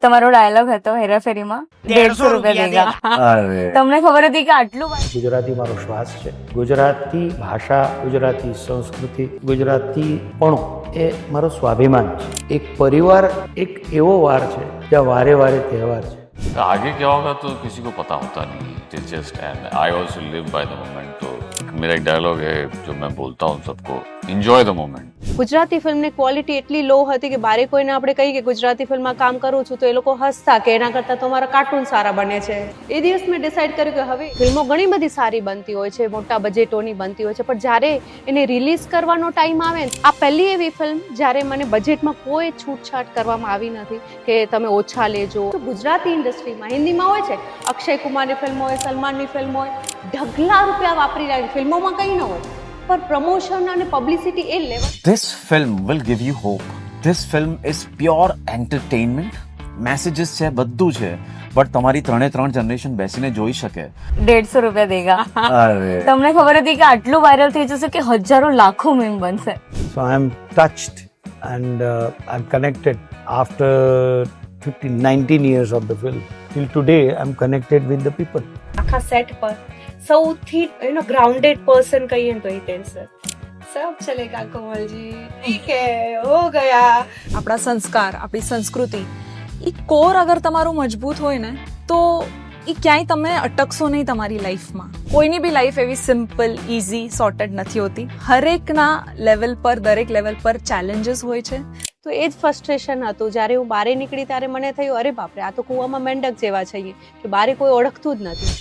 તમારો ડાયલોગ હતો હેરાફેરીમાં 150 રૂપિયા દેગા. અરે તમને ખબર હતી કે આટલું ગુજરાતી મારો શ્વાસ છે. ગુજરાતી ભાષા, ગુજરાતી સંસ્કૃતિ, ગુજરાતીપણું એ મારો સ્વાભિમાન છે. એક પરિવાર એક એવો વાર છે જ્યાં વારે વારે તહેવાર છે. आगे क्या होगा तो किसी को पता होता नहीं. It is just and I also live by the moment. तो मेरा एक डायलॉग है जो मैं बोलता हूँ सबको, एंजॉय द मोमेंट. ગુજરાતી ફિલ્મની ક્વોલિટી એટલી લો હતી કે બારે કોઈને આપણે કહીએ કે ગુજરાતી ફિલ્મમાં કામ કરું છું તો એ લોકો હસતા કે એના કરતાં તો મારા કાર્ટૂન સારા બને છે. એ દિવસ મેં ડિસાઈડ કર્યું કે હવે ફિલ્મો ઘણી બધી સારી બનતી હોય છે, મોટા બજેટોની બનતી હોય છે, પણ જ્યારે એને રિલીઝ કરવાનો ટાઈમ આવે ને, આ પહેલી એવી ફિલ્મ જ્યારે મને બજેટમાં કોઈ છૂટછાટ કરવામાં આવી નથી કે તમે ઓછા લેજો. તો ગુજરાતી ઇન્ડસ્ટ્રીમાં હિન્દીમાં હોય છે, અક્ષય કુમારની ફિલ્મ હોય, સલમાનની ફિલ્મ હોય, ઢગલા રૂપિયા વાપરી રહ્યા. ફિલ્મોમાં કંઈ ન હોય, पर प्रमोशन અને publicity A level. This film will give you hope. This film is pure entertainment. Messages છે, બધું છે, બટ તમારી ત્રણ જનરેશન બેસીને જોઈ શકે. 150 રૂપિયા દેગા. અરે તમને ખબર હતી કે આટલું વાયરલ થઈ જશે કે હજારો લાખો મીમ બનશે. So I am touched and I'm connected after 19 years of the film. Till today I'm connected with the people. આખા સેટ પર સૌથી ગ્રાઉન્ડેડ પર્સન કહીએ ને તો હિતેન સર. સબ ચલેગા કોમલજી, ઠીક હે, હો ગયા. આપણા સંસ્કાર, આપણી સંસ્કૃતિ, એ કોર અગર તમારું મજબૂત હોય ને તો એ ક્યાંય તમે અટકશો નહીં તમારી લાઈફમાં. કોઈની બી લાઈફ એવી સિમ્પલ, ઇઝી, સોર્ટેડ નથી હોતી. હરેકના લેવલ પર, દરેક લેવલ પર ચેલેન્જીસ હોય છે. તો એ જ ફ્રસ્ટ્રેશન હતું. જ્યારે હું બારે નીકળી ત્યારે મને થયું, અરે બાપરે, આ તો કૂવામાં મેંડક જેવા છીએ કે બારે કોઈ ઓળખતું જ નથી.